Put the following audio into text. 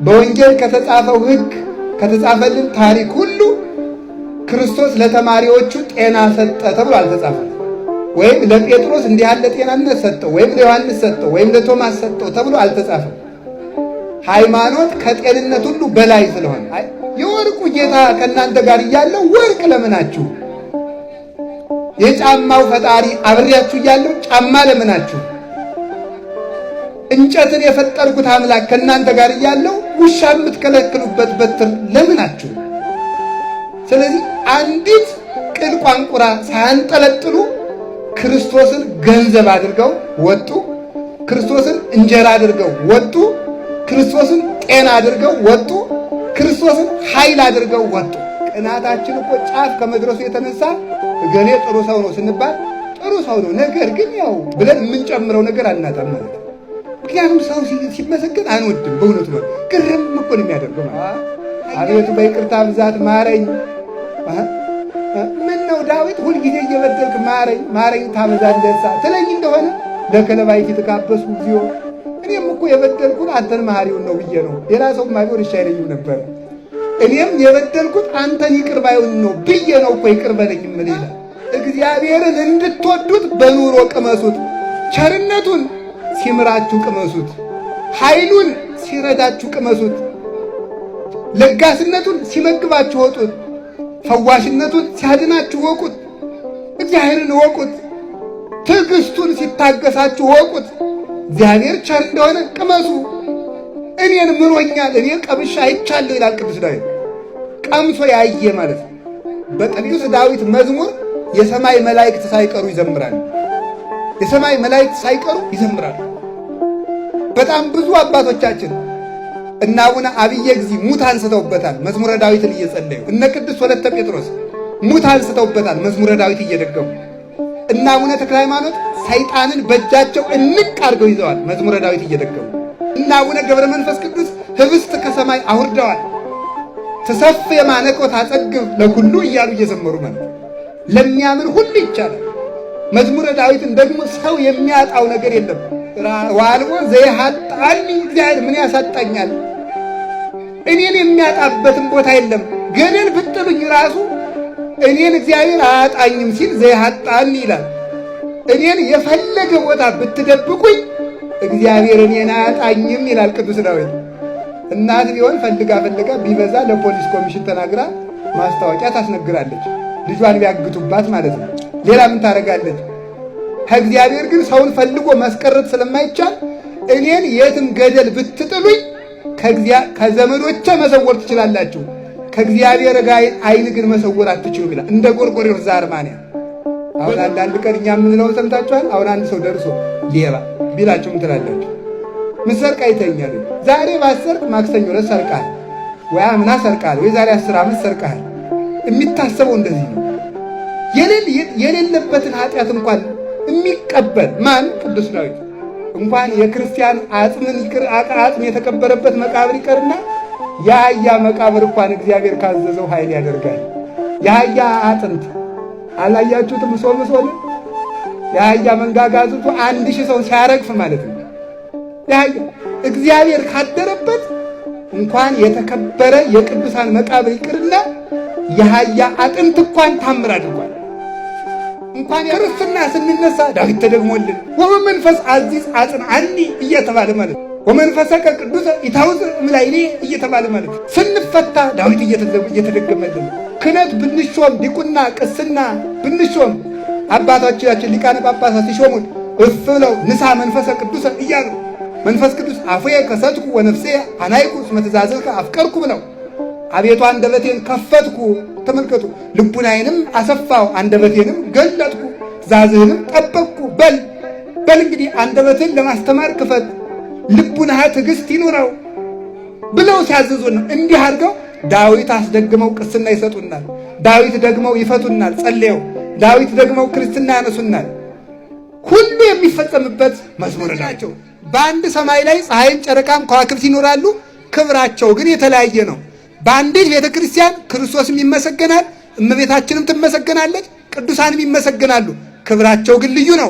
በወንጌል ከተጻፈው ሕግ ከተጻፈልን ታሪክ ሁሉ ክርስቶስ ለተማሪዎቹ ጤና ሰጠ ተብሎ አልተጻፈም። ወይም ለጴጥሮስ እንዲህ ያለ ጤናነት ሰጠው፣ ወይም ለዮሐንስ ሰጠው፣ ወይም ለቶማስ ሰጠው ተብሎ አልተጻፈም። ሃይማኖት ከጤንነት ሁሉ በላይ ስለሆነ የወርቁ ጌታ ከእናንተ ጋር እያለው ወርቅ ለምናችሁ? የጫማው ፈጣሪ አብሬያችሁ እያለው ጫማ ለምናችሁ? እንጨትን የፈጠርኩት አምላክ ከእናንተ ጋር እያለው ውሻ የምትከለክሉበት በትር ለምናችሁ? ስለዚህ አንዲት ቅል ቋንቁራ ሳያንጠለጥሉ ክርስቶስን ገንዘብ አድርገው ወጡ። ክርስቶስን እንጀራ አድርገው ወጡ። ክርስቶስን ጤና አድርገው ወጡ። ክርስቶስን ኃይል አድርገው ወጡ። ቅናታችን እኮ ጫፍ ከመድረሱ የተነሳ እገሌ ጥሩ ሰው ነው ስንባል ጥሩ ሰው ነው፣ ነገር ግን ያው ብለን የምንጨምረው ነገር አናጣም ማለት ነው። ምክንያቱም ሰው ሲመሰገን አንወድም። በእውነቱ ነው ግርም እኮ ነው የሚያደርገው ማለት አቤቱ በይቅርታ ብዛት ማረኝ። ምን ነው ዳዊት ሁልጊዜ እየበደልክ ማረኝ ማረኝ ታበዛለህ ትለኝ እንደሆነ ለከለባይት ተካበሱ ጊዜው እኔም እኮ የበደልኩት አንተን መሐሪውን ነው ብዬ ነው። ሌላ ሰው ማቢው ይሻለኝም ነበር። እኔም የበደልኩት አንተን ይቅር ባይውን ነው ብዬ ነው እኮ ይቅር በለኝ ምን ይላል። እግዚአብሔርን እንድትወዱት በኑሮ ቅመሱት። ቸርነቱን ሲምራችሁ ቅመሱት። ኃይሉን ሲረዳችሁ ቅመሱት። ለጋስነቱን ሲመግባችሁ ወጡት። ፈዋሽነቱን ሲያድናችሁ ወቁት። እግዚአብሔርን ወቁት። ትዕግስቱን ሲታገሳችሁ ወቁት። እግዚአብሔር ቸር እንደሆነ ቅመሱ። እኔን ምሮኛል፣ እኔ ቀምሻ አይቻለሁ ይላል ቅዱስ ዳዊት። ቀምሶ ያየ ማለት ነው። በቅዱስ ዳዊት መዝሙር የሰማይ መላእክት ሳይቀሩ ይዘምራሉ። የሰማይ መላእክት ሳይቀሩ ይዘምራሉ። በጣም ብዙ አባቶቻችን እና አቡነ አብየ እግዚእ ሙት አንስተውበታል መዝሙረ ዳዊትን እየጸለዩ። እነ ቅዱስ ወለተ ጴጥሮስ ሙት አንስተውበታል መዝሙረ ዳዊት እየደገሙ። እና አቡነ ተክለ ሃይማኖት ሰይጣንን በእጃቸው እንቅ አድርገው ይዘዋል መዝሙረ ዳዊት እየደገሙ። እና አቡነ ገብረ መንፈስ ቅዱስ ህብስት ከሰማይ አውርደዋል። ተሰፍ የማነቆት አጸግብ ለኩሉ እያሉ እየዘመሩ ማለት ለሚያምን ሁሉ ይቻላል። መዝሙረ ዳዊትን ደግሞ ሰው የሚያጣው ነገር የለም። ዋልቦ ዘይሃጣኒ እግዚአብሔር ምን ያሳጣኛል? እኔን የሚያጣበትን ቦታ የለም። ገደል ብጥሉኝ ራሱ እኔን እግዚአብሔር አያጣኝም ሲል ዘይሃጣኒ ይላል። እኔን የፈለገ ቦታ ብትደብቁኝ እግዚአብሔር እኔን አያጣኝም ይላል ቅዱስ ዳዊት። እናት ቢሆን ፈልጋ ቢበዛ ለፖሊስ ኮሚሽን ተናግራ ማስታወቂያ ታስነግራለች፣ ልጇን ቢያግቱባት ማለት ነው። ሌላ ምን ታደርጋለች? ከእግዚአብሔር ግን ሰውን ፈልጎ ማስቀረት ስለማይቻል እኔን የትም ገደል ብትጥሉኝ ከዘመዶቼ መሰወር ትችላላችሁ፣ ከእግዚአብሔር ጋር አይን ግን መሰወር አትችሉም ይላል። እንደ ጎርጎርዮስ ዘአርማንያ። አሁን አንዳንድ ቀን እኛ የምንለውን ሰምታችኋል። አሁን አንድ ሰው ደርሶ ሌባ ቢላችሁ ምን ትላላችሁ? ምን ሰርቅ አይተኛል? ዛሬ ባሰርቅ ማክሰኞ ዕለት ሰርቃል፣ ወይ አምና ሰርቃል፣ ወይ ዛሬ 10 ዓመት ሰርቃል። የሚታሰበው እንደዚህ ነው። የሌለበትን ኃጢአት እንኳን የሚቀበል ማን? ቅዱስ ዳዊት። እንኳን የክርስቲያን አጽምን ይቅር አጽም የተቀበረበት መቃብር ይቀርና የአህያ መቃብር እንኳን እግዚአብሔር ካዘዘው ኃይል ያደርጋል። የአህያ አጥንት አላያችሁትም? ሶል የአህያ መንጋጋ አጥንቱ 1000 ሰው ሲያረግፍ ማለት ነው። የአህያ እግዚአብሔር ካደረበት እንኳን የተከበረ የቅዱሳን መቃብር ይቅርና የአህያ አጥንት እንኳን ታምር አድርጓል። እንኳን ክርስትና ስንነሳ ዳዊት ተደግሞልን ወመንፈስ አዚዝ አጽንዓኒ እየተባለ ማለት ወመንፈሰከ ቅዱስ ኢታውዝ እምላይሌ እየተባለ ማለት ስንፈታ ዳዊት እየተደገመልን ክህነት ብንሾም ዲቁና ቅስና ብንሾም አባቶቻችን ሊቃነ ጳጳሳት ሲሾሙን እፍ ብለው ንሳ መንፈሰ ቅዱስ እያሉ መንፈስ ቅዱስ አፉየ ከሰትኩ ወነፍሴ አናይኩ እስመ ትእዛዝከ አፍቀርኩ ብለው አቤቱ አንደበቴን ከፈትኩ፣ ተመልከቱ፣ ልቡናዬንም አሰፋው፣ አንደበቴንም ገለጥኩ፣ ትእዛዝህንም ጠበቅኩ። በል እንግዲህ አንደበትን ለማስተማር ክፈት፣ ልቡናህ ትዕግስት ይኑረው ብለው ሲያዝዙን ነው። እንዲህ አድርገው ዳዊት አስደግመው ቅስና ይሰጡናል። ዳዊት ደግመው ይፈቱናል ጸልየው። ዳዊት ደግመው ክርስትና ያነሱናል። ሁሉ የሚፈጸምበት መዝሙር ናቸው። በአንድ ሰማይ ላይ ፀሐይም ጨረቃም ከዋክብት ይኖራሉ። ክብራቸው ግን የተለያየ ነው። በአንዲት ቤተ ክርስቲያን ክርስቶስም ይመሰገናል፣ እመቤታችንም ትመሰገናለች፣ ቅዱሳንም ይመሰገናሉ። ክብራቸው ግን ልዩ ነው።